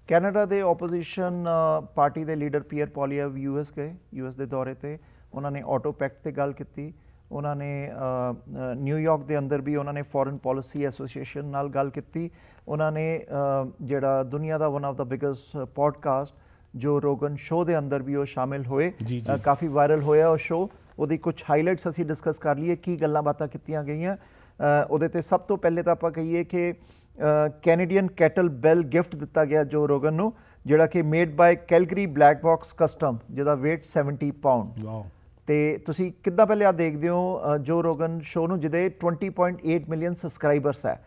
Canada ਦੇ opposition party ਦੇ leader peer ਪੋਲੀਐਵ US ਗਏ, ਯੂਐਸ ਦੇ ਦੌਰੇ ਤੇ ਉਹਨਾਂ ਨੇ ਆਟੋ ਪੈਕਟ ਤੇ ਗੱਲ ਕੀਤੀ। ਉਹਨਾਂ ਨੇ ਨਿਊਯਾਰਕ ਦੇ ਅੰਦਰ ਵੀ ਉਹਨਾਂ ਨੇ ਫੋਰਨ ਪਾਲਿਸੀ ਐਸੋਸੀਏਸ਼ਨ ਨਾਲ ਗੱਲ ਕੀਤੀ। ਉਹਨਾਂ ਨੇ ਜਿਹੜਾ ਦੁਨੀਆ ਦਾ one of the biggest podcast Joe Rogan show ਦੇ ਅੰਦਰ ਵੀ ਉਹ ਸ਼ਾਮਿਲ ਹੋਏ, ਕਾਫੀ ਵਾਇਰਲ ਹੋਇਆ ਉਹ ਸ਼ੋਅ। ਉਹਦੀ ਕੁਝ ਹਾਈਲਾਈਟਸ ਅਸੀਂ ਡਿਸਕਸ ਕਰ ਲਈਏ, ਕੀ ਗੱਲਾਂ ਬਾਤਾਂ ਕੀਤੀਆਂ ਗਈਆਂ ਉਹਦੇ ਤੇ। ਸਭ ਤੋਂ ਪਹਿਲੇ ਤਾਂ ਆਪਾਂ ਕਹੀਏ ਕਿ ਕੈਨੇਡੀਅਨ ਕੈਟਲ ਬੈਲ ਗਿਫਟ ਦਿੱਤਾ ਗਿਆ ਜੋ ਰੋਗਨ ਨੂੰ, ਜਿਹੜਾ ਕਿ made by Calgary black box custom, ਜਿਹਦਾ weight 70 ਪਾਉਂਡ। ਤੇ ਤੁਸੀਂ ਕਿੱਦਾਂ ਪਹਿਲੇ ਆ ਦੇਖਦੇ ਹੋ ਜੋ ਰੋਗਨ ਸ਼ੋਅ ਨੂੰ, ਜਿਹਦੇ 20.8 ਮਿਲੀਅਨ ਸਬਸਕ੍ਰਾਈਬਰਸ ਹੈ।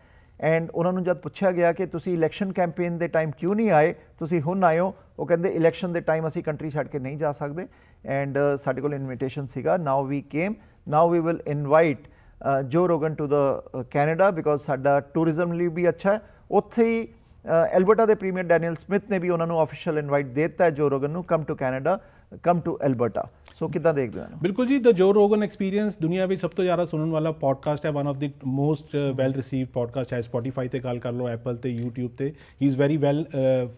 ਐਂਡ ਉਹਨਾਂ ਨੂੰ ਜਦ ਪੁੱਛਿਆ ਗਿਆ ਕਿ ਤੁਸੀਂ ਇਲੈਕਸ਼ਨ ਕੈਂਪੇਨ ਦੇ ਟਾਈਮ ਕਿਉਂ ਨਹੀਂ ਆਏ, ਤੁਸੀਂ ਹੁਣ ਆਏ ਹੋ, ਉਹ ਕਹਿੰਦੇ ਇਲੈਕਸ਼ਨ ਦੇ ਟਾਈਮ ਅਸੀਂ ਕੰਟਰੀ ਛੱਡ ਕੇ ਨਹੀਂ ਜਾ ਸਕਦੇ ਐਂਡ ਸਾਡੇ ਕੋਲ ਇਨਵੀਟੇਸ਼ਨ ਸੀਗਾ, now we came, now we will invite Joe Rogan to the Canada because ਸਾਡਾ ਟੂਰਿਜ਼ਮ ਲਈ ਵੀ ਅੱਛਾ ਹੈ। ਉੱਥੇ ਹੀ ਐਲਬਰਟਾ ਦੇ ਪ੍ਰੀਮੀਅਰ ਡੈਨੀਅਲ ਸਮਿਥ ਨੇ ਵੀ ਉਹਨਾਂ ਨੂੰ ਆਫੀਸ਼ੀਅਲ ਇਨਵਾਈਟ ਦੇ ਦਿੱਤਾ ਹੈ ਜੋ ਰੋਗਨ ਨੂੰ, come to Canada, come to Alberta. So ਕਿੱਦਾਂ ਦੇਖਦੇ ਹੋ? ਬਿਲਕੁਲ ਜੀ, ਦ ਜੋ ਰੋਗਨ ਐਕਸਪੀਰੀਅੰਸ ਦੁਨੀਆ ਵਿੱਚ ਸਭ ਤੋਂ ਜ਼ਿਆਦਾ ਸੁਣਨ ਵਾਲਾ ਪੋਡਕਾਸਟ ਹੈ, one of the most well received podcast ਹੈ। ਸਪੋਟੀਫਾਈ ਤੇ ਗੱਲ ਕਰ ਲਓ, ਐਪਲ ਤੇ YouTube ਤੇ, ਹੀ ਇਜ਼ ਵੈਰੀ ਵੈਲ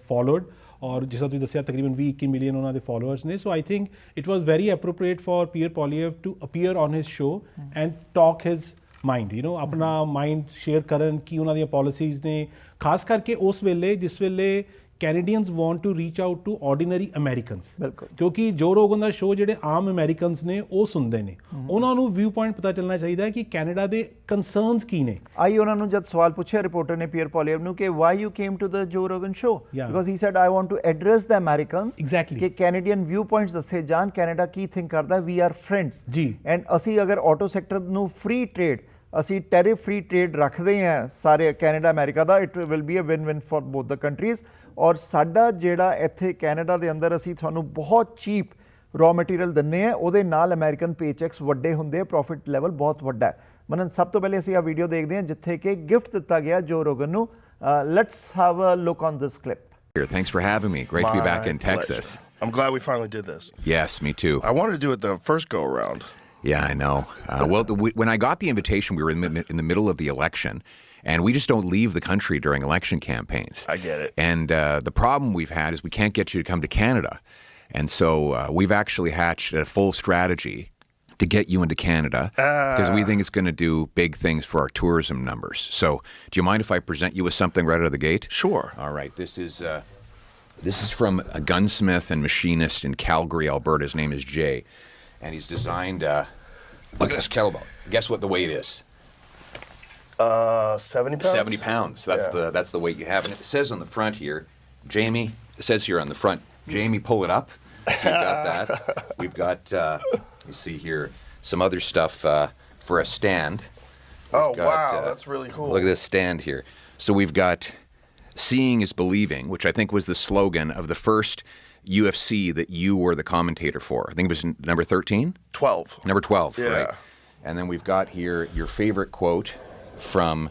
ਫੋਲੋਡ ਔਰ ਜਿਸ ਤਰ੍ਹਾਂ ਤੁਸੀਂ ਦੱਸਿਆ ਤਕਰੀਬਨ 20-21 ਮਿਲੀਅਨ ਉਹਨਾਂ ਦੇ ਫੋਲੋਅਰਸ ਨੇ। So I think it was very appropriate for Pierre Poilievre to appear on his show and talk his mind, you know, ਆਪਣਾ ਮਾਈਂਡ ਸ਼ੇਅਰ ਕਰਨ ਕੀ ਉਹਨਾਂ ਦੀਆਂ ਪੋਲਿਸੀਜ਼ ਨੇ, ਖਾਸ ਕਰਕੇ ਉਸ ਵੇਲੇ ਜਿਸ ਵੇਲੇ Canadians want to reach out to ordinary Americans. ਬਿਲਕੁਲ, ਕਿਉਂਕਿ ਜੋ ਰੋਗਨ ਦਾ ਸ਼ੋਅ ਜਿਹੜੇ ਆਮ ਅਮੈਰੀਕਨਸ ਨੇ ਉਹ ਸੁਣਦੇ ਨੇ, ਉਹਨਾਂ ਨੂੰ ਵਿਊ ਪੁਆਇੰਟ ਪਤਾ ਚੱਲਣਾ ਚਾਹੀਦਾ ਹੈ ਕਿ ਕੈਨੇਡਾ ਦੇ ਕੰਸਰਨਸ ਕੀ ਨੇ। ਆਈ ਉਹਨਾਂ ਨੂੰ ਜਦ ਸਵਾਲ ਪੁੱਛਿਆ ਰਿਪੋਰਟਰ ਨੇ ਪੀਅਰ ਪੋਲੀਐਵ ਨੂੰ ਕਿ why you came to the Joe Rogan show, because he said I want to address the Americans, exactly, ਕਿ ਕੈਨੇਡੀਅਨ ਵਿਊ ਪੁਆਇੰਟਸ ਦੱਸੇ ਜਾਣ, ਕੈਨੇਡਾ ਕੀ ਥਿੰਕ ਕਰਦਾ, ਵੀ ਆਰ ਫਰੈਂਡਸ ਜੀ। ਐਂਡ ਅਸੀਂ ਅਗਰ ਆਟੋ ਸੈਕਟਰ ਨੂੰ ਫ੍ਰੀ ਟ੍ਰੇਡ, ਅਸੀਂ ਟੈਰਿਫ ਫ੍ਰੀ ਟ੍ਰੇਡ ਰੱਖਦੇ ਹਾਂ ਸਾਰੇ ਕੈਨੇਡਾ ਅਮਰੀਕਾ ਦਾ, it will be a win win for both the countries. ਔਰ ਸਾਡਾ ਜਿਹੜਾ ਇੱਥੇ ਕੈਨੇਡਾ ਦੇ ਅੰਦਰ ਅਸੀਂ ਤੁਹਾਨੂੰ ਬਹੁਤ ਚੀਪ ਰॉ ਮਟੀਰੀਅਲ ਦਿੰਦੇ ਹਾਂ, ਉਹਦੇ ਨਾਲ ਅਮਰੀਕਨ ਪੇਚੈਕਸ ਵੱਡੇ ਹੁੰਦੇ ਆ, ਪ੍ਰੋਫਿਟ ਲੈਵਲ ਬਹੁਤ ਵੱਡਾ ਹੈ। ਮਨਨ, ਸਭ ਤੋਂ ਪਹਿਲੇ ਅਸੀਂ ਆ ਵੀਡੀਓ ਦੇਖਦੇ ਹਾਂ ਜਿੱਥੇ ਕਿ ਗਿਫਟ ਦਿੱਤਾ ਗਿਆ ਜੋ ਰੋਗਨ ਨੂੰ। Let's have a look on this clip. Thanks for having me. Great to be back in Texas. Pleasure. I'm glad we finally did this. Yes, me too. I wanted to do it the first go around. Yeah, I know. When I got the invitation, we were in the middle of the election, and we just don't leave the country during election campaigns. I get it. And the problem we've had is we can't get you to come to Canada. And so we've actually hatched a full strategy to get you into Canada because we think it's going to do big things for our tourism numbers. So do you mind if I present you with something right out of the gate? Sure. All right. This is from a gunsmith and machinist in Calgary, Alberta. His name is Jay. And he's designed, look at this kettlebell. Guess what the weight is? 70 pounds? 70 pounds. That's the weight you have. And it says on the front here, Jamie, it says here on the front, Jamie, pull it up. So we've got that. We've got, you see here, some other stuff for a stand. Wow, that's really cool. Look at this stand here. So we've got seeing is believing, which I think was the slogan of the first UFC that you were the commentator for. I think it was number 13? 12. Number 12, yeah. Right. And then we've got here your favorite quote from,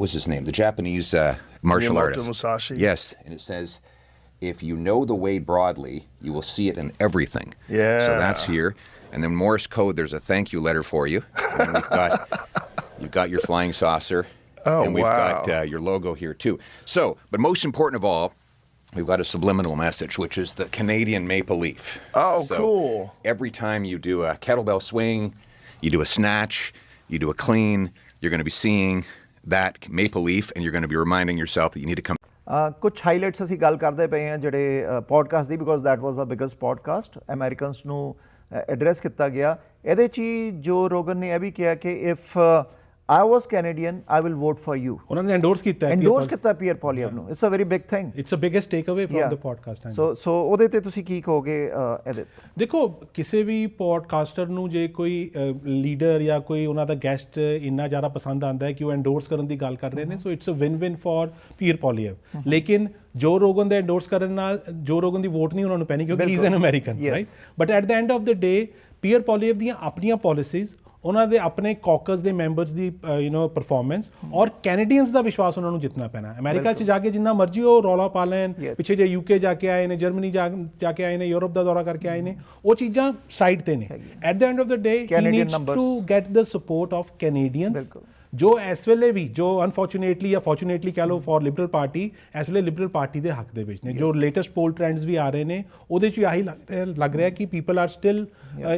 what's his name? The Japanese martial artist. Musashi. Yes, and it says, if you know the way broadly, you will see it in everything. Yeah. So that's here. And then Morse code, there's a thank you letter for you. And you've got your flying saucer. Oh, and we've got your logo here too. So, but most important of all, we've got a subliminal message, which is the Canadian maple leaf. Oh, so cool. Every time you do a kettlebell swing, you do a snatch, you do a clean, you're going to be seeing that maple leaf and you're going to be reminding yourself that you need to come. ਕੁਛ highlights ਅਸੀਂ ਗੱਲ ਕਰਦੇ ਪਏ ਹਾਂ ਜਿਹੜੇ podcast the, because that was the biggest podcast Americans ਨੂੰ address ਕੀਤਾ ਗਿਆ। ਇਹਦੇ 'ਚ ਹੀ ਜੋ ਰੋਗਨ ਨੇ ਇਹ ਵੀ ਕਿਹਾ ਕਿ if I was Canadian, I will vote for you. ਉਹਨਾਂ ਨੇ endorse ਕੀਤਾ ਪੀਅਰ ਪੋਲੀਐਵ ਨੂੰ। It's a very big thing. It's a biggest takeaway from the podcast. So ਉਹਦੇ ਤੇ ਤੁਸੀਂ ਕੀ ਕਹੋਗੇ ਇਹਦੇ? ਦੇਖੋ, ਕਿਸੇ ਵੀ ਪੋਡਕਾਸਟਰ ਨੂੰ ਜੇ ਕੋਈ ਲੀਡਰ ਜਾਂ ਕੋਈ ਉਹਨਾਂ ਦਾ ਗੈਸਟ ਇੰਨਾ ਜ਼ਿਆਦਾ ਪਸੰਦ ਆਉਂਦਾ ਹੈ ਕਿ ਉਹ endorse ਕਰਨ ਦੀ ਗੱਲ ਕਰ ਰਹੇ ਨੇ, so it's a win win for Pierre Poilievre. ਲੇਕਿਨ ਜੋ ਰੋਗਨ ਦੇ endorse ਕਰਨ ਨਾਲ ਜੋ ਰੋਗਨ ਦੀ ਵੋਟ ਨਹੀਂ ਉਹਨਾਂ ਨੂੰ ਪੈਣੀ, ਕਿਉਂਕਿ he is an American, right? But at the end of the day Pierre Poilievre ਦੀਆਂ ਆਪਣੀਆਂ ਪਾਲਿਸੀਜ਼, ਉਹਨਾਂ ਦੇ ਆਪਣੇ ਕਾਕਸ ਦੇ ਮੈਂਬਰਸ ਦੀ ਪਰਫਾਰਮੈਂਸ ਔਰ ਕੈਨੇਡੀਅਨਸ ਦਾ ਵਿਸ਼ਵਾਸ ਉਹਨਾਂ ਨੂੰ ਜਿੱਤਣਾ ਪੈਣਾ। ਅਮਰੀਕਾ 'ਚ ਜਾ ਕੇ ਜਿੰਨਾ ਮਰਜ਼ੀ ਉਹ ਰੌਲਾ ਪਾ ਲੈਣ, ਪਿੱਛੇ ਜੇ UK ਜਾ ਕੇ ਆਏ ਨੇ, ਜਰਮਨੀ ਜਾ ਕੇ ਆਏ ਨੇ, ਯੂਰਪ ਦਾ ਦੌਰਾ ਕਰਕੇ ਆਏ ਨੇ, ਉਹ ਚੀਜ਼ਾਂ ਸਾਈਡ ਤੇ ਨੇ। At the end of the day he needs to get the support of Canadians ਜੋ ਇਸ ਵੇਲੇ ਵੀ ਜੋ ਅਨਫੋਰਚੂਨੇਟਲੀ ਜਾਂ ਫੋਰਚੂਨੇਟਲੀ ਕਹਿ ਲਓ ਫॉर ਲਿਬਰਲ ਪਾਰਟੀ ਇਸ ਵੇਲੇ ਲਿਬਰਲ ਪਾਰਟੀ ਦੇ ਹੱਕ ਦੇ ਵਿੱਚ ਨੇ ਜੋ ਲੇਟੈਸਟ ਪੋਲ ਟ੍ਰੈਂਡਸ ਵੀ ਆ ਰਹੇ ਨੇ ਉਹਦੇ 'ਚ ਆਹੀ ਲੱਗ ਰਿਹਾ ਕਿ people are still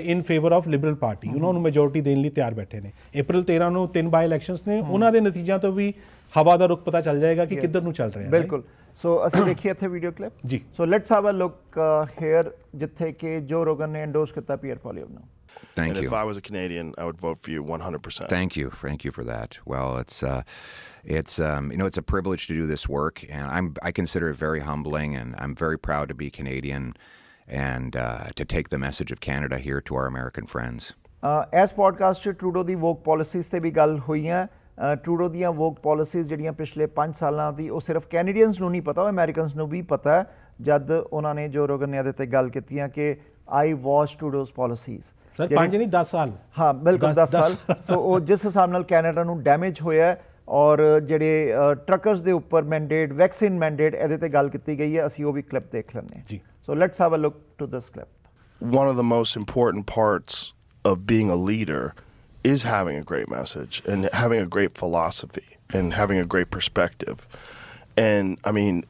in favour of Liberal party ਉਹਨਾਂ ਨੂੰ ਮੈਜੋਰਿਟੀ ਦੇਣ ਲਈ ਤਿਆਰ ਬੈਠੇ ਨੇ April 13 ਨੂੰ 3 ਬਾਈ ਇਲੈਕਸ਼ਨਸ ਨੇ ਉਹਨਾਂ ਦੇ ਨਤੀਜਿਆਂ ਤੋਂ ਵੀ ਹਵਾ ਦਾ ਰੁਖ ਪਤਾ ਚੱਲ ਜਾਏਗਾ ਕਿ ਕਿੱਧਰ ਨੂੰ ਚੱਲ ਰਿਹਾ ਹੈ ਬਿਲਕੁਲ ਸੋ ਅਸੀਂ ਦੇਖੀਏ ਇੱਥੇ ਵੀਡੀਓ ਕਲਿੱਪ ਜੀ so let's have a look here ਜਿੱਥੇ ਕਿ ਜੋ ਰੋਗਨ ਨੇ ਐਂਡੋਰਸ ਕੀਤਾ ਪੀਅਰ ਪੋਲੀਐਵਰ ਨੂੰ Thank And you. if I was a Canadian, I would vote for you 100%. Thank you for that. Well, it's it's a privilege to do this work, and I consider it very humbling, and I'm very proud to be Canadian, and to take the message of Canada here to our American friends. ਇਸ podcast 'ਚ Trudeau ਦੀ walk policies ਤੇ ਵੀ ਗੱਲ ਹੋਈਆਂ Trudeau ਦੀਆਂ walk policies ਜਿਹੜੀਆਂ ਪਿਛਲੇ 5 ਸਾਲਾਂ ਦੀ ਉਹ ਸਿਰਫ ਕੈਨੇਡੀਅਨਸ ਨੂੰ ਨਹੀਂ ਪਤਾ ਉਹ ਅਮਰੀਕਨਸ ਨੂੰ ਵੀ ਪਤਾ ਹੈ ਜਦ ਉਹਨਾਂ ਨੇ ਜੋ ਰੋਗਨ ਨੇ ਇਹਦੇ ਤੇ ਗੱਲ ਕੀਤੀ ਹੈ ਕਿ ਆਈ ਵਾਚ ਟਰੂਡੋਜ਼ ਪਾਲਿਸੀਜ਼ ਸਰ 5 ਨਹੀਂ 10 ਸਾਲ ਹਾਂ ਬਿਲਕੁਲ 10 ਸਾਲ ਸੋ ਉਹ ਜਿਸ ਹਿਸਾਬ ਨਾਲ ਕੈਨੇਡਾ ਨੂੰ ਡੈਮੇਜ ਹੋਇਆ ਔਰ ਜਿਹੜੇ ਟਰੱਕਰਸ ਦੇ ਉੱਪਰ ਮੈਂਡੇਟ ਵੈਕਸੀਨ ਮੈਂਡੇਟ ਇਹਦੇ ਤੇ ਗੱਲ ਕੀਤੀ ਗਈ ਹੈ ਅਸੀਂ ਉਹ ਵੀ ਕਲਿੱਪ ਦੇਖ ਲੈਂਦੇ ਜੀ so let's have a look to this clip One of the most important parts of being a leader is having a great message and having a great philosophy and having a great perspective. And I mean,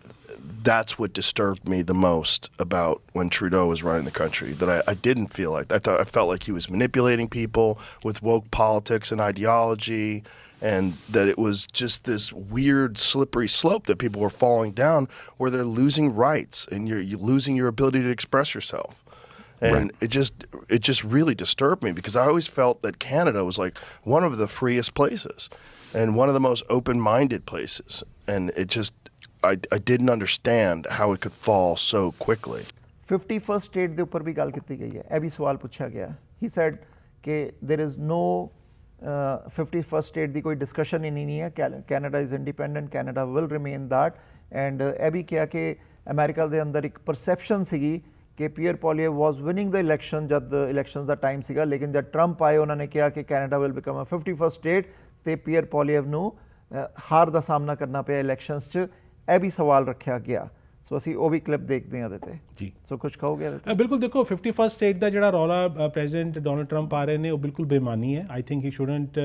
that's what disturbed me the most about when Trudeau was running the country, that I didn't feel like, I felt like he was manipulating people with woke politics and ideology, and that it was just this weird slippery slope that people were falling down where they're losing rights and you're losing your ability to express yourself. And it just really disturbed me because I always felt that Canada was like one of the freest places and one of the most open-minded places. And it just, I didn't understand how it could fall so quickly. 51st state ਦੇ ਉੱਪਰ ਵੀ ਗੱਲ ਕੀਤੀ ਗਈ ਹੈ ਇਹ ਵੀ ਸਵਾਲ ਪੁੱਛਿਆ ਗਿਆ ਹੀ ਸੈਡ ਕਿ there is no 51st state ਦੀ ਕੋਈ ਡਿਸਕਸ਼ਨ ਹੀ ਨਹੀਂ ਹੈ Canada is independent Canada will remain that and ਇਹ ਵੀ ਕਿਹਾ ਕਿ ਅਮਰੀਕਾ ਦੇ ਅੰਦਰ ਇੱਕ ਪਰਸੈਪਸ਼ਨ ਸੀਗੀ ਕਿ Pierre Poilievre was winning the election ਜਦ ਇਲੈਕਸ਼ਨਸ ਦਾ ਟਾਈਮ ਸੀਗਾ ਲੇਕਿਨ ਜਦ ਟਰੰਪ ਆਏ ਉਹਨਾਂ ਨੇ ਕਿਹਾ ਕਿ Canada will become a 51st state ਤੇ ਪੀਅਰ ਪੋਲੀਐਵਰ ਨੂੰ ਹਾਰ ਦਾ ਸਾਹਮਣਾ ਕਰਨਾ ਪਿਆ ਇਲੈਕਸ਼ਨਸ 'ਚ ਇਹ ਵੀ ਸਵਾਲ ਰੱਖਿਆ ਗਿਆ ਸੋ ਅਸੀਂ ਉਹ ਵੀ ਕਲਿੱਪ ਦੇਖਦੇ ਹਾਂ ਇਹਦੇ ਤੇ ਜੀ ਸੋ ਕੁਝ ਕਹੋਗੇ ਇਹਦੇ ਤੇ ਬਿਲਕੁਲ ਦੇਖੋ 51st ਸਟੇਟ ਦਾ ਜਿਹੜਾ ਰੌਲਾ ਪ੍ਰੈਜ਼ੀਡੈਂਟ ਡੋਨਲਡ ਟਰੰਪ ਆ ਰਹੇ ਨੇ ਉਹ ਬਿਲਕੁਲ ਬੇਮਾਨੀ ਹੈ I think he shouldn't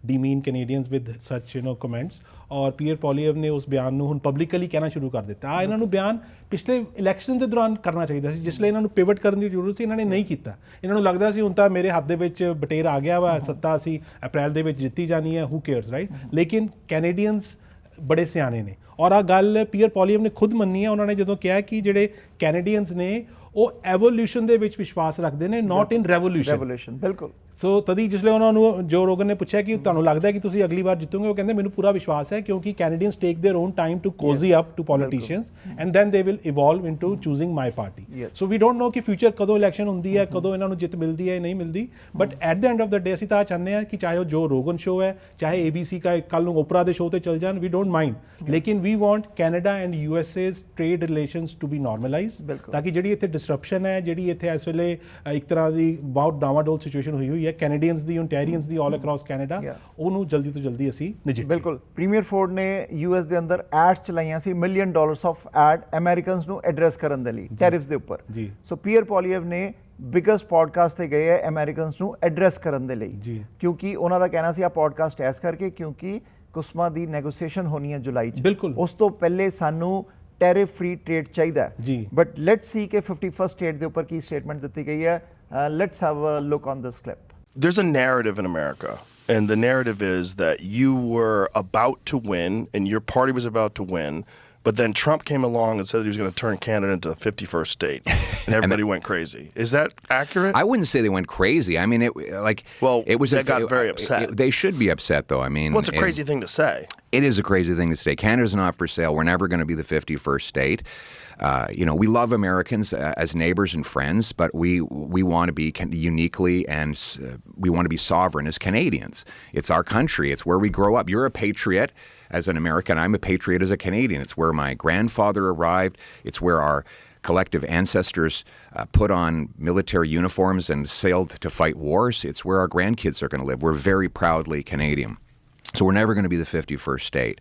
demean Canadians with such comments ਔਰ ਪੀਅਰ ਪੋਲੀਐਵਰ ਨੇ ਉਸ ਬਿਆਨ ਨੂੰ ਹੁਣ ਪਬਲਿਕਲੀ ਕਹਿਣਾ ਸ਼ੁਰੂ ਕਰ ਦਿੱਤਾ ਇਹਨਾਂ ਨੂੰ ਬਿਆਨ ਪਿਛਲੇ ਇਲੈਕਸ਼ਨ ਦੇ ਦੌਰਾਨ ਕਰਨਾ ਚਾਹੀਦਾ ਸੀ ਜਿਸ ਲਈ ਇਹਨਾਂ ਨੂੰ ਪਿਵਟ ਕਰਨ ਦੀ ਜ਼ਰੂਰਤ ਸੀ ਇਹਨਾਂ ਨੇ ਨਹੀਂ ਕੀਤਾ ਇਹਨਾਂ ਨੂੰ ਲੱਗਦਾ ਸੀ ਹੁਣ ਤਾਂ ਮੇਰੇ ਹੱਥ ਦੇ ਵਿੱਚ ਬਟੇਰ ਆ ਗਿਆ ਵਾ ਸੱਤਾ ਅਸੀਂ ਅਪ੍ਰੈਲ ਦੇ ਵਿੱਚ ਜਿੱਤੀ ਜਾਣੀ ਹੈ ਹੂ ਕੇਅਰਸ ਰਾਈਟ ਲੇਕਿਨ ਕੈਨੇਡੀਅਨਸ ਬੜੇ ਸਿਆਣੇ ਨੇ ਔਰ ਆ ਗੱਲ ਪੀਅਰ ਪੋਲੀਐਵਰ ਨੇ ਖੁਦ ਮੰਨੀ ਹੈ ਉਹਨਾਂ ਨੇ ਜਦੋਂ ਕਿਹਾ ਕਿ ਜਿਹੜੇ ਕੈਨੇਡੀਅਨਸ ਨੇ ਉਹ ਐਵੋਲੂਸ਼ਨ ਦੇ ਵਿੱਚ ਵਿਸ਼ਵਾਸ ਰੱਖਦੇ ਨੇ ਨਾਟ ਇਨ ਰੈਵੋਲੂਸ਼ਨ ਬਿਲਕੁਲ ਸੋ ਤਦੀ ਜਿਸ ਲਈ ਉਹਨਾਂ ਨੂੰ ਜੋ ਰੋਗਨ ਨੇ ਪੁੱਛਿਆ ਕਿ ਤੁਹਾਨੂੰ ਲੱਗਦਾ ਕਿ ਤੁਸੀਂ ਅਗਲੀ ਵਾਰ ਜਿੱਤੋਗੇ ਉਹ ਕਹਿੰਦੇ ਮੈਨੂੰ ਪੂਰਾ ਵਿਸ਼ਵਾਸ ਹੈ ਕਿਉਂਕਿ Canadians take their own time to cozy up to politicians and then they will evolve into choosing my party so we don't know ਕਿ ਫਿਊਚਰ ਕਦੋਂ ਇਲੈਕਸ਼ਨ ਹੁੰਦੀ ਹੈ ਕਦੋਂ ਇਹਨਾਂ ਨੂੰ ਜਿੱਤ ਮਿਲਦੀ ਹੈ ਨਹੀਂ ਮਿਲਦੀ but at the end of the day ਅਸੀਂ ਤਾਂ ਚਾਹੁੰਦੇ ਹਾਂ ਕਿ ਚਾਹੇ ਉਹ ਜੋ ਰੋਗਨ ਸ਼ੋ ਹੈ ਚਾਹੇ ABC का ਕੱਲ ਨੂੰ ਓਪਰਾ ਦੇ ਸ਼ੋਅ ਤੇ ਚਲ ਜਾਣ ਵੀ ਡੋਂਟ ਮਾਈਂਡ ਲੇਕਿਨ we want Canada and USA's trade relations to be normalized ਤਾਂ ਕਿ ਜਿਹੜੀ ਇੱਥੇ ਡਿਸਰਪਸ਼ਨ ਹੈ ਜਿਹੜੀ ਇੱਥੇ ਇਸ ਵੇਲੇ ਇੱਕ ਤਰ੍ਹਾਂ ਦੀ ਬਹੁਤ ਡਾਵਾਡੋਲ ਸਿਚੁਏਸ਼ਨ ਹੋਈ ਹੈ ਕੈਨੇਡੀਅਨਸ ਦੀ ਓਨਟਾਰੀਅਨਸ ਦੀ ਆਲ ਅਕ੍ਰੋਸ ਕੈਨੇਡਾ ਉਹਨੂੰ ਜਲਦੀ ਤੋਂ ਜਲਦੀ ਅਸੀਂ ਨਜਿੱਠੀਏ ਬਿਲਕੁਲ ਪ੍ਰੀਮੀਅਰ ਫੋਰਡ ਨੇ US ਦੇ ਅੰਦਰ ਐਡਸ ਚਲਾਈਆਂ ਸੀ $1 ਮਿਲੀਅਨ ਆਫ ਐਡ ਅਮਰੀਕਨਸ ਨੂੰ ਐਡਰੈਸ ਕਰਨ ਦੇ ਲਈ ਟੈਰਿਫਸ ਦੇ ਉੱਪਰ ਸੋ ਪੀਅਰ ਪੋਲੀਐਵਰ ਨੇ ਬਿਗੇਸਟ ਪੋਡਕਾਸਟ ਤੇ ਗਏ ਹੈ ਅਮਰੀਕਨਸ ਨੂੰ ਐਡਰੈਸ ਕਰਨ ਦੇ ਲਈ ਕਿਉਂਕਿ ਉਹਨਾਂ ਦਾ ਕਹਿਣਾ ਸੀ ਆ ਪੋਡਕਾਸਟ ਐਸ ਕਰਕੇ ਕਿਉਂਕਿ ਕੁਸਮਾ ਦੀ ਨੈਗੋਸੀਏਸ਼ਨ ਹੋਣੀ ਹੈ ਜੁਲਾਈ 'ਚ ਉਸ ਤੋਂ ਪਹਿਲੇ ਸਾਨੂੰ ਟੈਰਿਫ ਫ੍ਰੀ ਟ੍ਰੇਡ ਚਾਹੀਦਾ ਹੈ ਬਟ ਲੈਟਸ ਸੀ ਕਿ 51st ਸਟੇਟ ਦੇ ਉੱਪਰ ਕੀ ਸਟੇਟਮੈਂਟ ਦਿੱਤੀ ਗਈ ਹੈ let's have a look on this clip There's a narrative in America, and the narrative is that you were about to win and your party was about to win, but then Trump came along and said he was going to turn Canada into the 51st state, and everybody went crazy. Is that accurate? I wouldn't say they went crazy. I mean, they got very upset. They should be upset, though. I mean, well, it's a crazy thing to say. It is a crazy thing to say. Canada's not for sale. We're never going to be the 51st state. We love Americans as neighbors and friends, but we want to be uniquely and we want to be sovereign as Canadians. It's our country. It's where we grow up. You're a patriot as an American. I'm a patriot as a Canadian. It's where my grandfather arrived. It's where our collective ancestors put on military uniforms and sailed to fight wars. It's where our grandkids are going to live. We're very proudly Canadian. So we're never going to be the 51st state.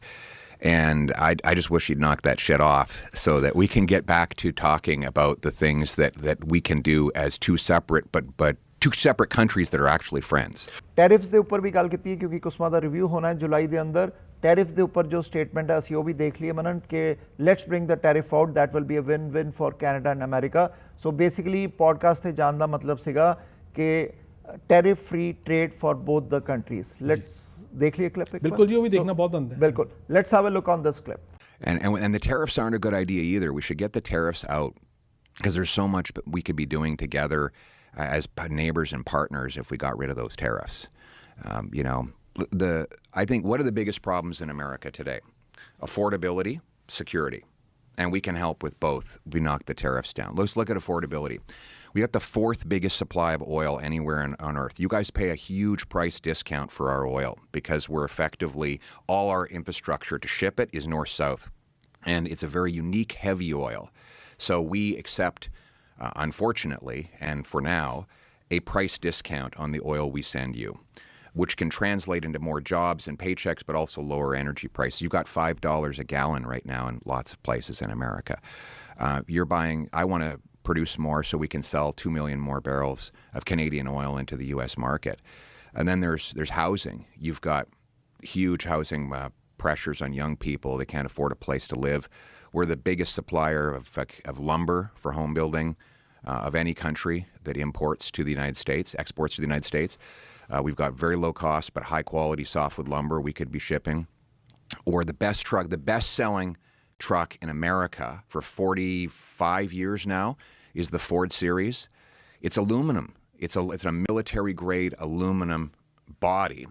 And I just wish he'd knock that shit off so that we can get back to talking about the things that we can do as two separate but two separate countries that are actually friends. Tariffs ਦੇ ਉੱਪਰ ਵੀ ਗੱਲ ਕੀਤੀ ਹੈ ਕਿਉਂਕਿ ਕੁਸਮਾ ਦਾ review ਹੋਣਾ ਹੈ ਜੁਲਾਈ ਦੇ ਅੰਦਰ ਟੈਰਿਫਸ ਦੇ ਉੱਪਰ ਜੋ ਸਟੇਟਮੈਂਟ ਹੈ ਅਸੀਂ ਉਹ ਵੀ ਦੇਖ ਲਈਏ ਮਨਨ ਕਿ let's bring the tariff out that will be a win win for Canada and America so basically podcast ਤੇ ਜਾਣ ਦਾ ਮਤਲਬ ਸੀਗਾ ਕਿ tariff free trade for both the countries let's ਦੇਖ ਲਈਏ ਕਲਿੱਪ ਇੱਕ ਬਿਲਕੁਲ ਜੀ ਉਹ ਵੀ ਦੇਖਣਾ ਬਹੁਤ ਹੁੰਦਾ ਹੈ ਬਿਲਕੁਲ let's have a look on this clip And the tariffs aren't a good idea either. We should get the tariffs out because there's so much we could be doing together as neighbors and partners if we got rid of those tariffs. You know, I think what are the biggest problems in America today? Affordability, security. And we can help with both. We knock the tariffs down. Let's look at affordability. We got the 4th biggest supply of oil anywhere on Earth. You guys pay a huge price discount for our oil because we're effectively, all our infrastructure to ship it is north-south. And it's a very unique heavy oil. So we accept, unfortunately, and for now, a price discount on the oil we send you, which can translate into more jobs and paychecks, but also lower energy prices. You've got $5 a gallon right now in lots of places in America. You're buying, I want to produce more so we can sell 2 million more barrels of Canadian oil into the U.S. market. And then there's housing. You've got huge housing pressures on young people. They can't afford a place to live. We're the biggest supplier of lumber for home building of any country that imports to the United States, exports to the United States. We've got very low cost but high quality softwood lumber we could be shipping. Or the best selling truck in America for 45 years now is the Ford Series. It's aluminum. It's a military grade aluminum body.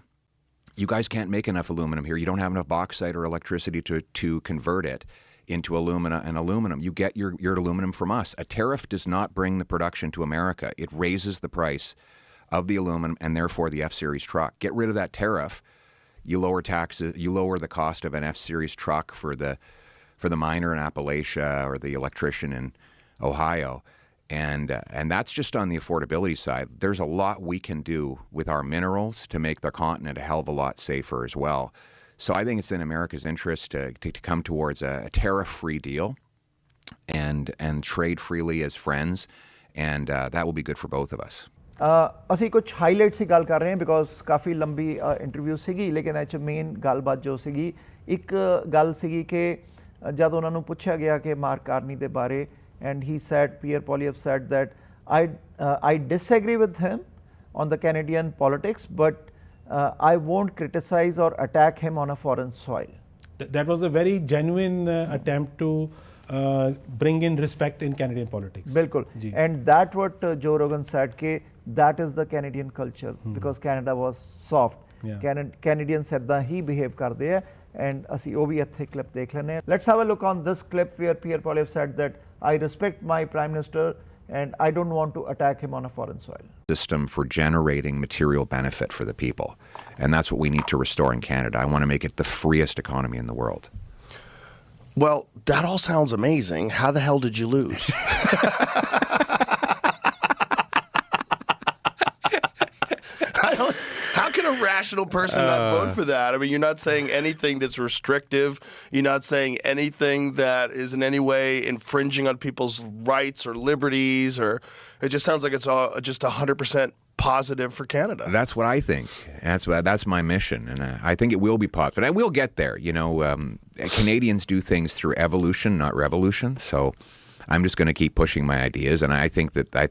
You guys can't make enough aluminum here. You don't have enough bauxite or electricity to convert it into alumina and aluminum. You get your aluminum from us. A tariff does not bring the production to America. It raises the price of the aluminum and therefore the F-Series truck. Get rid of that tariff. You lower taxes. You lower the cost of an F-Series truck for the miner in Appalachia or the electrician in Ohio. And that's just on the affordability side. There's a lot we can do with our minerals to make the continent a hell of a lot safer as well. So I think it's in America's interest to come towards a tariff-free deal and trade freely as friends. And that will be good for both of us. ਅਸੀਂ ਕੁਝ highlights ਹੀ ਗੱਲ ਕਰ ਰਹੇ ਹਾਂ because ਕਾਫੀ ਲੰਬੀ interview ਸੀਗੀ ਲੇਕਿਨ ਇਹ 'ਚ ਮੇਨ ਗੱਲਬਾਤ ਜੋ ਸੀਗੀ ਇੱਕ ਗੱਲ ਸੀਗੀ ਕਿ ਜਦ ਉਹਨਾਂ ਨੂੰ ਪੁੱਛਿਆ ਗਿਆ ਕਿ ਮਾਰਕ ਕਾਰਨੀ ਦੇ ਬਾਰੇ and he said Pierre Poilievre said that I disagree with him on the Canadian politics but I won't criticize or attack him on a foreign soil. That was a very genuine attempt to bring in respect in Canadian politics. बिल्कुल and that what Joe Rogan said कि that is the Canadian culture because Canada was soft. Canadians ਏਦਾਂ ਹੀ behave ਕਰਦੇ ਆ and ਅਸੀਂ ਉਹ ਵੀ ਇੱਥੇ clip ਦੇਖ ਲੈਂਦੇ ਹਾਂ. Let's have a look on this clip where Pierre Poilievre said that I respect my Prime Minister and I don't want to attack him on a foreign soil. System for generating material benefit for the people. And that's what we need to restore in Canada. I want to make it the freest economy in the world. Well, that all sounds amazing. How the hell did you lose? How can a rational person not vote for that? I mean, you're not saying anything that's restrictive. You're not saying anything that is in any way infringing on people's rights or liberties, or it just sounds like it's all just 100% positive for Canada. That's what I think. That's my mission, and I think it will be positive. And we'll get there. You know, Canadians do things through evolution, not revolution. So I'm just going to keep pushing my ideas, and I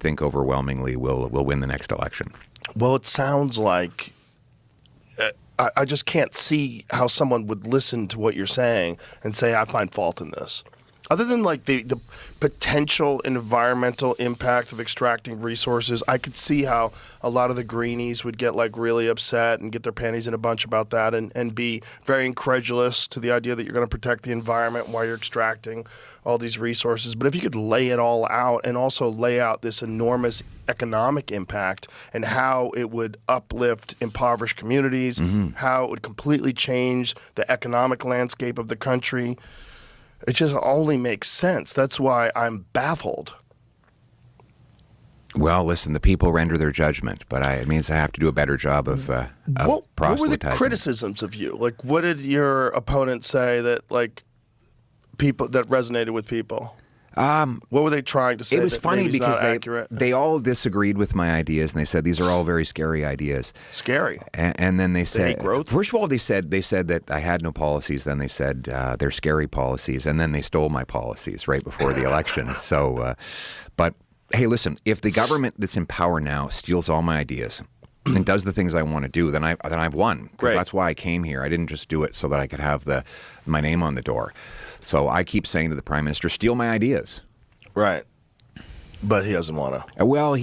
think overwhelmingly we'll win the next election. Well, it sounds like I just can't see how someone would listen to what you're saying and say, I find fault in this. Other than like the potential environmental impact of extracting resources, I could see how a lot of the greenies would get like really upset and get their panties in a bunch about that and be very incredulous to the idea that you're going to protect the environment while you're extracting all these resources. But if you could lay it all out and also lay out this enormous economic impact and how it would uplift impoverished communities, how it would completely change the economic landscape of the country, it just only makes sense. That's why I'm baffled. Well, listen, the people render their judgment, but it means I have to do a better job of proselytizing. What were the criticisms of you? Like, what did your opponent say that, like, people that resonated with people? What were they trying to say? It was that funny maybe is because not accurate? they all disagreed with my ideas, and they said these are all very scary ideas. Scary. And then they said, hate growth? first of all, they said that I had no policies. Then they said they're scary policies, and then they stole my policies right before the election. So, but hey, listen, if the government that's in power now steals all my ideas and does the things I want to do, then I've won. Because that's why I came here. I didn't just do it so that I could have my name on the door. So I keep saying to the Prime Minister, steal my ideas. Right. But he doesn't want to. Well,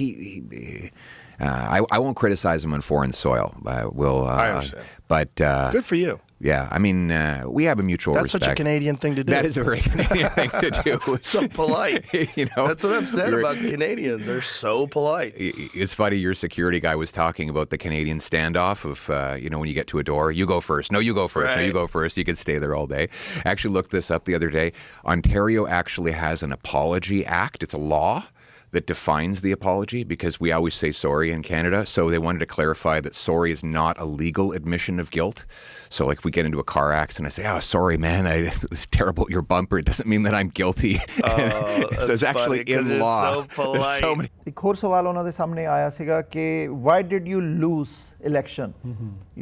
I won't criticize him on foreign soil. I understand. But Good for you. yeah, I mean, we have a mutual That's respect. such a Canadian thing to do. That is a very Canadian thing to do. So polite. You know, That's what I've said about Canadians. They're so polite. It's funny, your security guy was talking about the Canadian standoff of, when you get to a door, you go first. No, you go first. No, Right. you go first. You can stay there all day. I actually looked this up the other day. Ontario actually has an apology act. It's a law that defines the apology, because we always say sorry in Canada. So they wanted to clarify that sorry is not a legal admission of guilt. So like if we get into a car accident, I say, oh, sorry, man, it's terrible, your bumper. It doesn't mean that I'm guilty. So it's actually in law. So polite. There's so many. ਇੱਕ ਹੋਰ ਸਵਾਲ ਉਹਨਾਂ ਦੇ ਸਾਹਮਣੇ ਆਇਆ ਸੀਗਾ ਕਿ why did you lose election?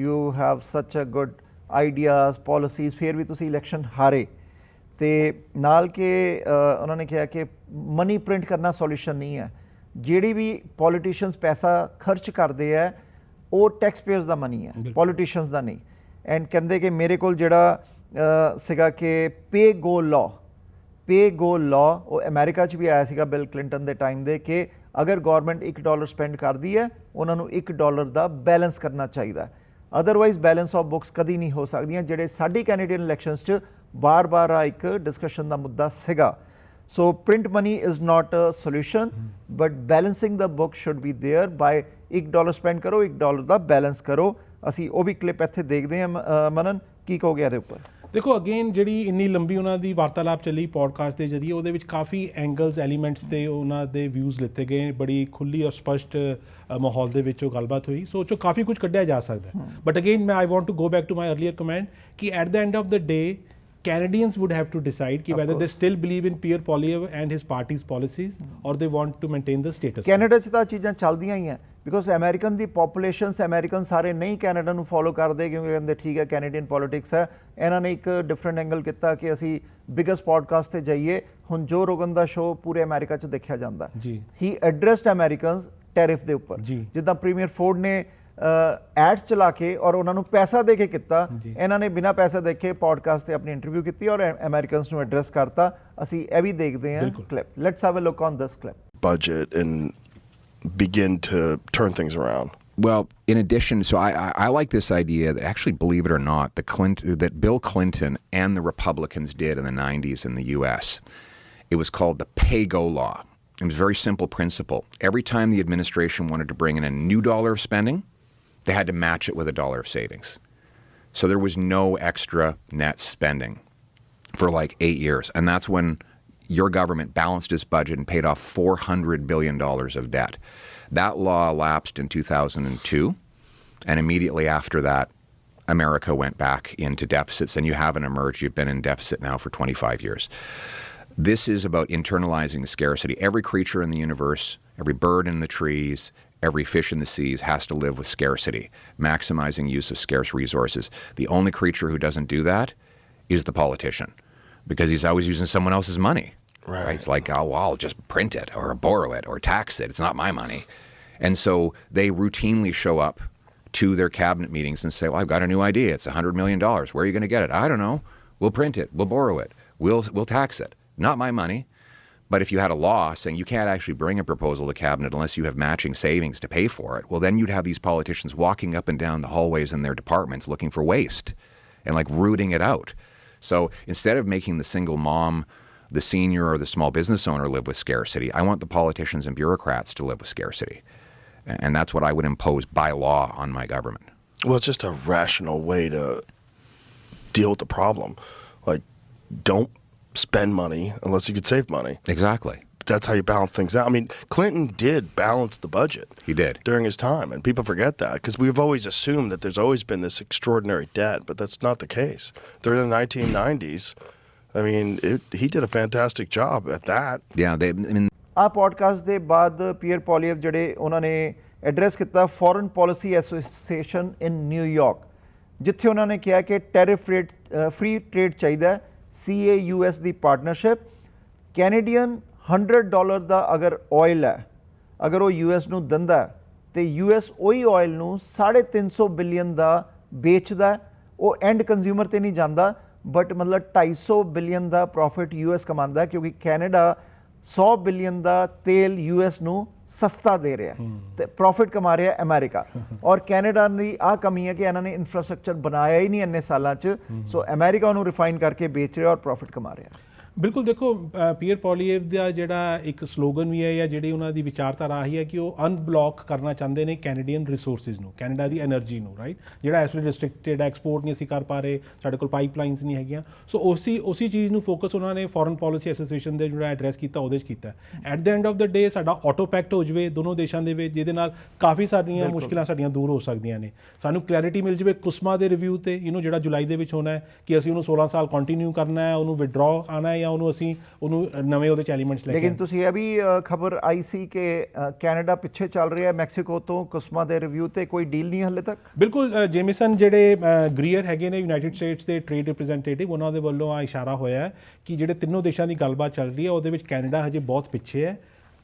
You have such a good ideas, policies, ਫਿਰ ਵੀ ਤੁਸੀਂ election ਹਾਰੇ। ਤੇ ਨਾਲ ਕਿ ਉਹਨਾਂ ਨੇ ਕਿਹਾ ਕਿ ਮਨੀ ਪ੍ਰਿੰਟ ਕਰਨਾ ਸੋਲੂਸ਼ਨ ਨਹੀਂ ਹੈ। ਜਿਹੜੀ ਵੀ ਪੋਲੀਟੀਸ਼ੀਅਨਸ ਪੈਸਾ ਖਰਚ ਕਰਦੇ ਹੈ ਉਹ ਟੈਕਸ ਪੇਅਰਸ ਦਾ ਮਨੀ ਹੈ, ਪੋਲੀਟੀਸ਼ੀਅਨਸ ਦਾ ਨਹੀਂ। ਐਂਡ ਕਹਿੰਦੇ ਕਿ ਮੇਰੇ ਕੋਲ ਜਿਹੜਾ ਸੀਗਾ ਕਿ ਪੇ ਗੋ ਲਾਅ ਉਹ ਅਮਰੀਕਾ 'ਚ ਵੀ ਆਇਆ ਸੀਗਾ ਬਿਲ ਕਲਿੰਟਨ ਦੇ ਟਾਈਮ ਦੇ ਕਿ ਅਗਰ ਗੌਰਮੈਂਟ $1 ਸਪੈਂਡ ਕਰਦੀ ਹੈ ਉਹਨਾਂ ਨੂੰ $1 ਦਾ ਬੈਲੈਂਸ ਕਰਨਾ ਚਾਹੀਦਾ। ਅਦਰਵਾਈਜ਼ ਬੈਲੈਂਸ ਆਫ ਬੁੱਕਸ ਕਦੀ ਨਹੀਂ ਹੋ ਸਕਦੀਆਂ, ਜਿਹੜੇ ਸਾਡੀ ਕੈਨੇਡੀਅਨ ਇਲੈਕਸ਼ਨਸ 'ਚ ਬਾਰ-ਬਾਰ ਆ ਇੱਕ ਡਿਸਕਸ਼ਨ ਦਾ ਮੁੱਦਾ ਸੀਗਾ। So print money is not a solution, but balancing the book should be there by $1 spend ਕਰੋ, $1 ਦਾ ਬੈਲੈਂਸ ਕਰੋ। ਅਸੀਂ ਉਹ ਵੀ ਕਲਿੱਪ ਇੱਥੇ ਦੇਖਦੇ ਹਾਂ। ਮਨਨ ਕੀ ਕਹੋਗੇ ਇਹਦੇ ਉੱਪਰ? ਦੇਖੋ ਅਗੇਨ ਜਿਹੜੀ ਇੰਨੀ ਲੰਬੀ ਉਹਨਾਂ ਦੀ ਵਾਰਤਾਲਾਪ ਚੱਲੀ ਪੋਡਕਾਸਟ ਦੇ ਜ਼ਰੀਏ, ਉਹਦੇ ਵਿੱਚ ਕਾਫੀ ਐਂਗਲਸ ਐਲੀਮੈਂਟਸ ਤੇ ਉਹਨਾਂ ਦੇ ਵਿਊਜ਼ ਲਿੱਤੇ ਗਏ, ਬੜੀ ਖੁੱਲੀ ਔਰ ਸਪਸ਼ਟ ਮਾਹੌਲ ਦੇ ਵਿੱਚ ਉਹ ਗੱਲਬਾਤ ਹੋਈ। ਸੋ ਉਹ 'ਚੋਂ ਕਾਫੀ ਕੁਝ ਕੱਢਿਆ ਜਾ ਸਕਦਾ। But again I want to go back to my earlier comment ਕਿ at the end of the day Canadians would have to decide ki whether they still believe in Pierre Poilievre and his party's policies or they want to maintain the status. Canada 'ਚ ਤਾਂ ਚੀਜ਼ਾਂ ਚੱਲਦੀਆਂ ਹੀ ਆ because American the ਪੋਪੂਲੇਸ਼ਨਸ American ਸਾਰੇ ਨਹੀਂ Canada ਨੂੰ follow ਕਰਦੇ ਕਿਉਂਕਿ ਕਹਿੰਦੇ ਠੀਕ ਹੈ ਕੈਨੇਡੀਅਨ ਪੋਲੀਟਿਕਸ ਹੈ। ਇਹਨਾਂ ਨੇ ਇੱਕ ਡਿਫਰੈਂਟ ਐਂਗਲ ਕੀਤਾ ਕਿ ਅਸੀਂ ਬਿਗੇਸਟ ਪੋਡਕਾਸਟ 'ਤੇ ਜਾਈਏ। ਹੁਣ ਜੋ ਰੋਗਨ ਦਾ ਸ਼ੋਅ ਪੂਰੇ ਅਮਰੀਕਾ 'ਚ ਦੇਖਿਆ ਜਾਂਦਾ। ਹੀ ਐਡਰੈਸਡ ਅਮਰੀਕਨਸ ਟੈਰਿਫ ਦੇ ਉੱਪਰ, ਜਿੱਦਾਂ ਪ੍ਰੀਮੀਅਰ ਫੋਰਡ ਨੇ ਐਡਸ ਚਲਾ ਕੇ ਔਰ ਉਹਨਾਂ ਨੂੰ ਪੈਸਾ ਦੇ ਕੇ ਕੀਤਾ। ਇਹਨਾਂ ਨੇ ਬਿਨਾਂ ਪੈਸੇ ਦੇਖੇ ਪੋਡਕਾਸਟ 'ਤੇ ਆਪਣੀ ਇੰਟਰਵਿਊ ਕੀਤੀ ਔਰ ਅਮਰੀਕਨਸ ਨੂੰ ਐਡਰੈਸ ਕਰਤਾ। ਅਸੀਂ ਇਹ ਵੀ ਦੇਖਦੇ ਹਾਂ clip. Let's have a look on this clip. Budget and begin to turn things around. Well, in addition, so I like this idea that actually, believe it or not, that Bill Clinton and the Republicans did in the 90s in the U.S. It was called the pay-go law. It was a very simple principle. Every time the administration wanted to bring in a new dollar of spending, they had to match it with $1 of savings. So there was no extra net spending for like 8 years. And that's when your government balanced its budget and paid off $400 billion of debt. That law lapsed in 2002. And immediately after that, America went back into deficits. And you haven't emerged. You've been in deficit now for 25 years. This is about internalizing scarcity. Every creature in the universe, every bird in the trees, every fish in the seas has to live with scarcity, maximizing use of scarce resources. The only creature who doesn't do that is the politician, because he's always using someone else's money. Right? It's like, oh, well, I'll just print it or borrow it or tax it. It's not my money. And so they routinely show up to their cabinet meetings and say, well, I've got a new idea. It's $100 million. Where are you going to get it? I don't know. We'll print it. We'll borrow it. We'll tax it. Not my money. But if you had a law saying you can't actually bring a proposal to cabinet unless you have matching savings to pay for it, well, then you'd have these politicians walking up and down the hallways in their departments looking for waste and like rooting it out. So instead of making the single mom, the senior, or the small business owner live with scarcity, I want the politicians and bureaucrats to live with scarcity. And that's what I would impose by law on my government. Well, it's just a rational way to deal with the problem. Like, don't spend money unless you could save money. Exactly. That's how you balance things out. I mean, Clinton did balance the budget. He did. During his time, and people forget that because we've always assumed that there's always been this extraordinary debt, but that's not the case. During the 1990s, I mean, he did a fantastic job at that. Yeah, I mean, ਆ podcast ਦੇ ਬਾਅਦ peer ਪੋਲੀਐਵ ਜਿਹੜੇ ਉਹਨਾਂ ਨੇ address ਕੀਤਾ foreign policy association ਇਨ New York, ਜਿੱਥੇ ਉਹਨਾਂ ਨੇ ਕਿਹਾ ਕਿ ਟੈਰਿਫ ਰੇਟ ਫ੍ਰੀ ਟ੍ਰੇਡ ਚਾਹੀਦਾ, CAUS ਦੀ ਪਾਰਟਨਰਸ਼ਿਪ, ਕੈਨੇਡੀਅਨ $100 ਦਾ ਅਗਰ ਆਇਲ ਹੈ, ਅਗਰ ਉਹ US ਨੂੰ ਦਿੰਦਾ ਤੇ US ਉਹੀ ਆਇਲ ਨੂੰ 350 ਬਿਲੀਅਨ ਦਾ ਵੇਚਦਾ, ਉਹ ਐਂਡ ਕੰਜ਼ਿਊਮਰ ਤੇ ਨਹੀਂ ਜਾਂਦਾ, ਬਟ ਮਤਲਬ 250 ਬਿਲੀਅਨ ਦਾ ਪ੍ਰੋਫਿਟ US ਕਮਾਉਂਦਾ, ਕਿਉਂਕਿ ਕੈਨੇਡਾ 100 ਬਿਲੀਅਨ ਦਾ ਤੇਲ US ਨੂੰ ਸਸਤਾ ਦੇ ਰਿਹਾ ਤੇ ਪ੍ਰੋਫਿਟ ਕਮਾ ਰਿਹਾ ਅਮਰੀਕਾ। ਔਰ ਕੈਨੇਡਾ ਦੀ ਆਹ ਕਮੀ ਹੈ ਕਿ ਇਹਨਾਂ ਨੇ ਇਨਫਰਾਸਟ੍ਰਕਚਰ ਬਣਾਇਆ ਹੀ ਨਹੀਂ ਇੰਨੇ ਸਾਲਾਂ 'ਚ, ਸੋ ਅਮਰੀਕਾ ਉਹਨੂੰ ਰਿਫਾਈਨ ਕਰਕੇ ਵੇਚ ਰਿਹਾ ਔਰ ਪ੍ਰੋਫਿਟ ਕਮਾ ਰਿਹਾ। ਬਿਲਕੁਲ, ਦੇਖੋ ਪੀਅਰ ਪੋਲੀਏਵ ਦਾ ਜਿਹੜਾ ਇੱਕ ਸਲੋਗਨ ਵੀ ਹੈ ਜਾਂ ਜਿਹੜੀ ਉਹਨਾਂ ਦੀ ਵਿਚਾਰਧਾਰਾ ਆਹੀ ਹੈ ਕਿ ਉਹ ਅਨਬਲੌਕ ਕਰਨਾ ਚਾਹੁੰਦੇ ਨੇ ਕੈਨੇਡੀਅਨ ਰਿਸੋਰਸਿਸ ਨੂੰ, ਕੈਨੇਡਾ ਦੀ એનર્ਜੀ ਨੂੰ, ਰਾਈਟ, ਜਿਹੜਾ ਇਸ ਵੇਲੇ ਰਿਸਟ੍ਰਿਕਟਡ ਐਕਸਪੋਰਟ ਨਹੀਂ ਅਸੀਂ ਕਰ ਪਾ ਰਹੇ, ਸਾਡੇ ਕੋਲ ਪਾਈਪਲਾਈਨਸ ਨਹੀਂ ਹੈਗੀਆਂ। ਸੋ ਉਸੀ ਚੀਜ਼ ਨੂੰ ਫੋਕਸ ਉਹਨਾਂ ਨੇ ਫੋਰਨ ਪੋਲਿਸੀ ਐਸੋਸੀਏਸ਼ਨ ਦੇ ਜਿਹੜਾ ਐਡਰੈਸ ਕੀਤਾ ਉਹਦੇ 'ਚ ਕੀਤਾ। At the end of the day ਸਾਡਾ ਆਟੋ ਪੈਕਟ ਹੋ ਜਾਵੇ ਦੋਨੋਂ ਦੇਸ਼ਾਂ ਦੇ ਵਿੱਚ, ਜਿਹਦੇ ਨਾਲ ਕਾਫੀ ਸਾਰੀਆਂ ਮੁਸ਼ਕਿਲਾਂ ਸਾਡੀਆਂ ਦੂਰ ਹੋ ਸਕਦੀਆਂ ਨੇ। ਸਾਨੂੰ ਕਲੈਰਿਟੀ ਮਿਲ ਜਾਵੇ ਕੁਸਮਾ ਦੇ ਰਿਵਿਊ ਤੇ, ਜਿਹੜਾ ਜੁਲਾਈ ਦੇ ਵਿੱਚ ਹੋਣਾ ਹੈ, ਕਿ ਅਸੀਂ ਉਹਨੂੰ 16 ਸਾਲ ਕੰਟੀਨਿਊ ਕਰਨਾ ਹੈ, ਉਹਨੂੰ ਵਿਡਰਾਅ ਆਉਣਾ ਹੈ, ਜਾਂ ਉਹਨੂੰ ਅਸੀਂ ਨਵੇਂ ਉਹਦੇ 'ਚ ਐਲੀਮੈਂਟਸ ਲੈ ਕੇ। ਲੇਕਿਨ ਤੁਸੀਂ ਇਹ ਵੀ ਖਬਰ ਆਈ ਸੀ ਕਿ ਕੈਨੇਡਾ ਪਿੱਛੇ ਚੱਲ ਰਿਹਾ ਮੈਕਸੀਕੋ ਤੋਂ ਕੁਸਮਾ ਦੇ ਰਿਵਿਊ ਤੇ, ਕੋਈ ਡੀਲ ਨਹੀਂ ਹਲੇ ਤੱਕ। ਬਿਲਕੁਲ, ਜੇਮਿਸਨ ਜਿਹੜੇ ਗ੍ਰੀਅਰ ਹੈਗੇ ਨੇ ਯੂਨਾਈਟਿਡ ਸਟੇਟਸ ਦੇ ਟ੍ਰੇਡ ਰਿਪਰੈਜ਼ੈਂਟੇਟਿਵ, ਉਹਨਾਂ ਦੇ ਵੱਲੋਂ ਆ ਇਸ਼ਾਰਾ ਹੋਇਆ ਕਿ ਜਿਹੜੇ ਤਿੰਨੋਂ ਦੇਸ਼ਾਂ ਦੀ ਗੱਲਬਾਤ ਚੱਲ ਰਹੀ ਹੈ ਉਹਦੇ ਵਿੱਚ ਕੈਨੇਡਾ ਹਜੇ ਬਹੁਤ ਪਿੱਛੇ ਹੈ।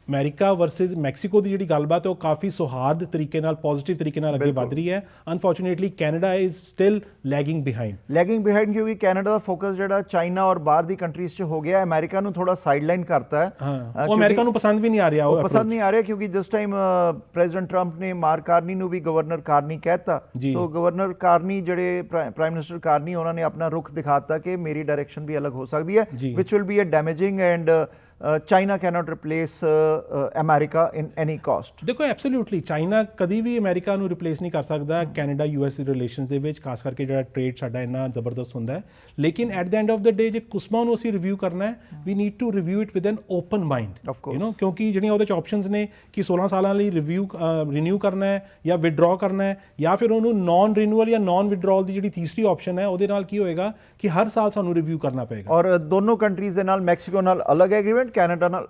ਅਮਰੀਕਾ ਵਰਸਸ ਮੈਕਸੀਕੋ ਦੀ ਜਿਹੜੀ ਗੱਲਬਾਤ ਹੈ ਉਹ ਕਾਫੀ ਸੌਹਾਰਦ ਤਰੀਕੇ ਨਾਲ, ਪੋਜ਼ਿਟਿਵ ਤਰੀਕੇ ਨਾਲ ਅੱਗੇ ਵੱਧ ਰਹੀ ਹੈ। Unfortunately Canada is still legging behind ਕਿਉਂਕਿ ਕੈਨੇਡਾ ਦਾ ਫੋਕਸ ਜਿਹੜਾ ਚਾਈਨਾ ਔਰ ਬਾਹਰ ਦੀ ਕੰਟਰੀਜ਼ 'ਚ ਹੋ ਗਿਆ, ਅਮਰੀਕਾ ਨੂੰ ਥੋੜਾ ਸਾਈਡਲਾਈਨ ਕਰਤਾ ਹੈ। ਉਹ ਅਮਰੀਕਾ ਨੂੰ ਪਸੰਦ ਵੀ ਨਹੀਂ ਆ ਰਿਹਾ, ਉਹ ਪਸੰਦ ਨਹੀਂ ਆ ਰਿਹਾ, ਕਿਉਂਕਿ ਜਿਸ ਟਾਈਮ ਪ੍ਰੈਜ਼ੀਡੈਂਟ ਟਰੰਪ ਨੇ ਮਾਰਕ ਕਾਰਨੀ ਨੂੰ ਵੀ ਗਵਰਨਰ ਕਾਰਨੀ ਕਹਿਤਾ, ਸੋ ਗਵਰਨਰ ਕਾਰਨੀ ਜਿਹੜੇ ਪ੍ਰਾਈਮ ਮਿਨਿਸਟਰ ਕਾਰਨੀ, ਉਹਨਾਂ ਨੇ ਆਪਣਾ ਰੁਖ ਦਿਖਾਤਾ ਕਿ ਮੇਰੀ ਡਾਇਰੈਕਸ਼ਨ ਵੀ ਅਲੱਗ ਹੋ ਸਕਦੀ ਹੈ, which will be a damaging and China cannot replace America in any cost। ਦੇਖੋ ਐਬਸੋਲੂਟਲੀ ਚਾਈਨਾ ਕਦੀ ਵੀ ਅਮਰੀਕਾ ਨੂੰ ਰਿਪਲੇਸ ਨਹੀਂ ਕਰ ਸਕਦਾ ਕੈਨੇਡਾ US ਰਿਲੇਸ਼ਨਸ ਦੇ ਵਿੱਚ, ਖਾਸ ਕਰਕੇ ਜਿਹੜਾ ਟ੍ਰੇਡ ਸਾਡਾ ਇੰਨਾ ਜ਼ਬਰਦਸਤ ਹੁੰਦਾ ਹੈ। ਲੇਕਿਨ at the end of the day ਜੇ ਕੁਸਮਾ ਨੂੰ ਅਸੀਂ ਰਿਵਿਊ ਕਰਨਾ ਹੈ, we need to review it with an open mind, ਕਿਉਂਕਿ ਜਿਹੜੀਆਂ ਉਹਦੇ 'ਚ ਆਪਸ਼ਨਸ ਨੇ ਕਿ 16 ਸਾਲਾਂ ਲਈ ਰੀਨਿਊ ਕਰਨਾ ਹੈ ਜਾਂ ਵਿਡਰਾਅ ਕਰਨਾ ਹੈ, ਜਾਂ ਫਿਰ ਉਹਨੂੰ ਨਾਨ ਰੀਨਿਊਅਲ ਜਾਂ ਨਾਨ ਵਿਡਰਾਅਲ ਦੀ ਜਿਹੜੀ ਤੀਸਰੀ ਆਪਸ਼ਨ ਹੈ, ਉਹਦੇ ਨਾਲ ਕੀ ਹੋਏਗਾ ਕਿ ਹਰ ਸਾਲ ਸਾਨੂੰ ਰਿਵਿਊ ਕਰਨਾ ਪਏਗਾ। ਔਰ ਦੋਨੋਂ ਕੰਟਰੀਜ਼ ਦੇ ਨਾਲ, ਮੈਕਸੀਕੋ ਨਾਲ ਅਲੱਗ ਐਗਰੀਮੈਂਟ, ਕੈਨੇਡਾ ਨਾਲ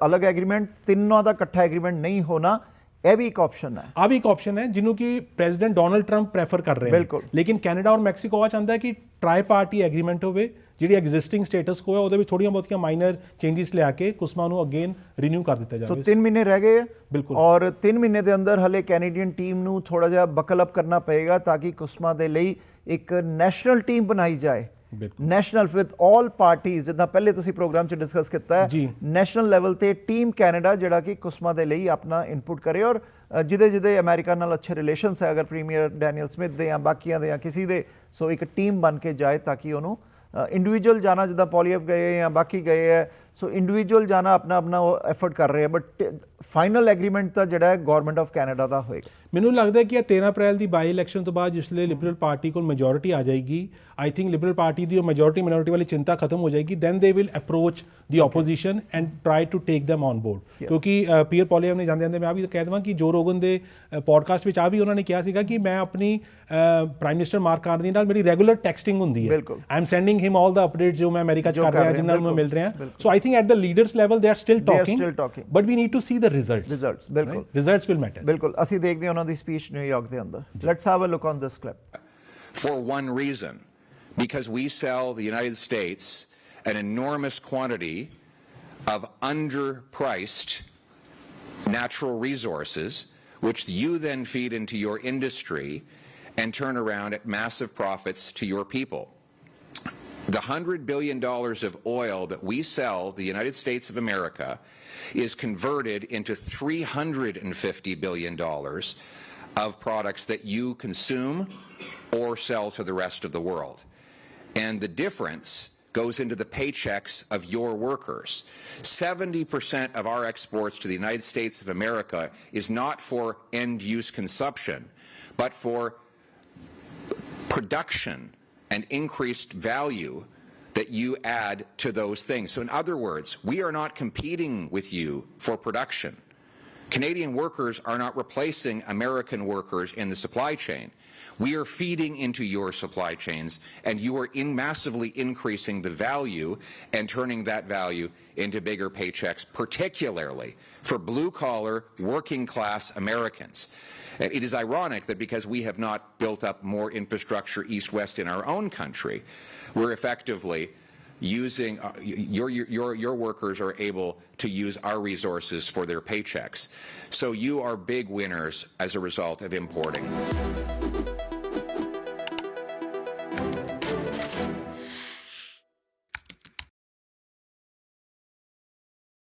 ਅਲੱਗ ਐਗਰੀਮੈਂਟ, ਤਿੰਨਾਂ ਦਾ ਇਕੱਠਾ ਐਗਰੀਮੈਂਟ ਨਹੀਂ ਹੋਣਾ, ਇਹ ਵੀ ਇੱਕ ਆਪਸ਼ਨ ਹੈ। ਆ ਵੀ ਇੱਕ ਆਪਸ਼ਨ ਹੈ ਜਿਹਨੂੰ ਕਿ ਪ੍ਰੈਜ਼ੀਡੈਂਟ ਡੋਨਲਡ ਟਰੰਪ ਪ੍ਰੈਫਰ ਕਰ ਰਹੇ ਨੇ। ਲੇਕਿਨ ਕੈਨੇਡਾ ਔਰ ਮੈਕਸੀਕੋ ਆ ਚਾਹੁੰਦਾ ਹੈ ਕਿ ਟਰਾਈ ਪਾਰਟੀ ਐਗਰੀਮੈਂਟ ਹੋਵੇ, ਜਿਹੜੀ ਐਗਜ਼ਿਸਟਿੰਗ ਸਟੇਟਸ ਕੋ ਹੈ ਉਹਦੇ ਵਿੱਚ ਥੋੜੀਆਂ ਬਹੁਤੀਆਂ ਮਾਈਨਰ ਚੇਂਜਸ ਲਿਆ ਕੇ ਕੁਸਮਾ ਨੂੰ ਅਗੇਨ ਰੀਨਿਊ ਕਰ ਦਿੱਤਾ ਜਾਵੇ। ਸੋ 3 ਮਹੀਨੇ ਰਹਿ ਗਏ ਬਿਲਕੁਲ, ਔਰ 3 ਮਹੀਨੇ ਦੇ ਅੰਦਰ ਹਲੇ ਕੈਨੇਡੀਅਨ ਟੀਮ ਨੂੰ ਥੋੜਾ ਜਿਹਾ ਬਕਲ ਅਪ ਕਰਨਾ ਪਏਗਾ ਤਾਂ ਕਿ ਕੁਸਮਾ ਦੇ ਲਈ ਇੱਕ ਨੈਸ਼ਨਲ ਟੀਮ ਬਣਾਈ ਜਾਏ, ਨੈਸ਼ਨਲ ਵਿਦ ਆਲ ਪਾਰਟੀਜ਼, ਜਿੱਦਾਂ ਪਹਿਲੇ ਤੁਸੀਂ ਪ੍ਰੋਗਰਾਮ 'ਚ ਡਿਸਕਸ ਕੀਤਾ ਹੈ, ਨੈਸ਼ਨਲ ਲੈਵਲ ਤੇ ਟੀਮ ਕੈਨੇਡਾ ਜਿਹੜਾ ਕਿ ਕੁਸਮਾ ਦੇ ਲਈ ਆਪਣਾ ਇਨਪੁਟ ਕਰੇ। ਔਰ ਜਿਹਦੇ ਅਮਰੀਕਾ ਨਾਲ ਅੱਛੇ ਰਿਲੇਸ਼ਨਸ ਹੈ, ਅਗਰ ਪ੍ਰੀਮੀਅਰ ਡੈਨੀਅਲ ਸਮਿਥ ਦੇ ਜਾਂ ਬਾਕੀਆਂ ਦੇ ਜਾਂ ਕਿਸੇ ਦੇ, ਸੋ ਇੱਕ ਟੀਮ ਬਣ ਕੇ ਜਾਏ ਤਾਂ ਕਿ ਉਹਨੂੰ ਇੰਡੀਵਿਜੂਅਲ ਜਾਣਾ, ਜਿੱਦਾਂ ਪੋਲੀਐਵ ਗਏ ਜਾਂ ਬਾਕੀ ਗਏ ਹੈ, ਸੋ ਇੰਡੀਵਿਜੂਅਲ ਜਾਣਾ ਆਪਣਾ ਉਹ ਐਫਰਟ ਕਰ ਰਹੇ ਹੈ, ਬਟ ਫਾਈਨਲ ਐਗਰੀਮੈਂਟ ਤਾਂ ਜਿਹੜਾ ਹੈ ਗਵਰਨਮੈਂਟ ਆਫ ਕੈਨੇਡਾ ਦਾ ਹੋਏਗਾ। ਮੈਨੂੰ ਲੱਗਦਾ ਕਿ ਇਹ 13 ਅਪ੍ਰੈਲ ਦੀ ਬਾਈ ਇਲੈਕਸ਼ਨ ਤੋਂ ਬਾਅਦ ਜਿਸਲੇ ਲਿਬਰਲ ਪਾਰਟੀ ਕੋਲ ਮੈਜੋਰਿਟੀ ਆ ਜਾਏਗੀ, ਆਈ ਥਿੰਕ ਲਿਬਰਲ ਪਾਰਟੀ ਦੀ ਉਹ ਮੈਜੋਰਿਟੀ ਮਿਨੋਰਿਟੀ ਵਾਲੀ ਚਿੰਤਾ ਖਤਮ ਹੋ ਜਾਏਗੀ, then they will approach the opposition and try to take them on board. ਕਿਉਂਕਿ ਪੀਅਰ ਪੋਲੀਐਵ ਨੇ ਜਾਂਦੇ ਮੈਂ ਵੀ ਕਹਿ ਦੇਵਾਂ ਕਿ ਜੋ ਰੋਗਨ ਦੇ ਪੋਡਕਾਸਟ ਵਿੱਚ ਆ ਵੀ ਉਹਨਾਂ ਨੇ ਕਿਹਾ ਸੀਗਾ ਕਿ ਮੈਂ ਆਪਣੀ ਪ੍ਰਾਈਮ ਮਿਨਿਸਟਰ ਮਾਰਕ ਕਾਰਨੀ ਨਾਲ ਮੇਰੀ ਰੈਗੂਲਰ ਟੈਕਸਟਿੰਗ ਹੁੰਦੀ ਹੈ, I am sending him all the updates ਜੋ ਮੈਂ ਅਮਰੀਕਾ 'ਚ ਕਰ ਰਿਹਾ, ਜਿਨ੍ਹਾਂ ਨੂੰ ਮੈਂ ਮਿਲ ਰਿਹਾ। So I think at the leaders level they are still talking, but we need to see the results. ਬਿਲਕੁਲ, ਰਿਜ਼ਲਟਸ ਵਿਲ ਮੈਟਰ। ਬਿਲਕੁਲ, ਅਸੀਂ ਦੇਖਦੇ ਹਾਂ ਉਹਨਾਂ ਦੀ ਸਪੀਚ ਨਿਊਯਾਰਕ ਦੇ ਅੰਦਰ। Let's have a look on this clip. For one reason, because we sell the United States an enormous quantity of underpriced natural resources, which you then feed into your industry and turn around at massive profits to your people. The $100 billion of oil that we sell the United States of America is converted into $350 billion of products that you consume or sell to the rest of the world. And the difference goes into the paychecks of your workers. 70% of our exports to the United States of America is not for end-use consumption, but for production and increased value that you add to those things. So in other words, we are not competing with you for production. Canadian workers are not replacing American workers in the supply chain. We are feeding into your supply chains, and you are massively increasing the value and turning that value into bigger paychecks, particularly for blue-collar, working-class Americans. And it is ironic that because we have not built up more infrastructure east-west in our own country, we're effectively using your workers are able to use our resources for their paychecks. So you are big winners as a result of importing.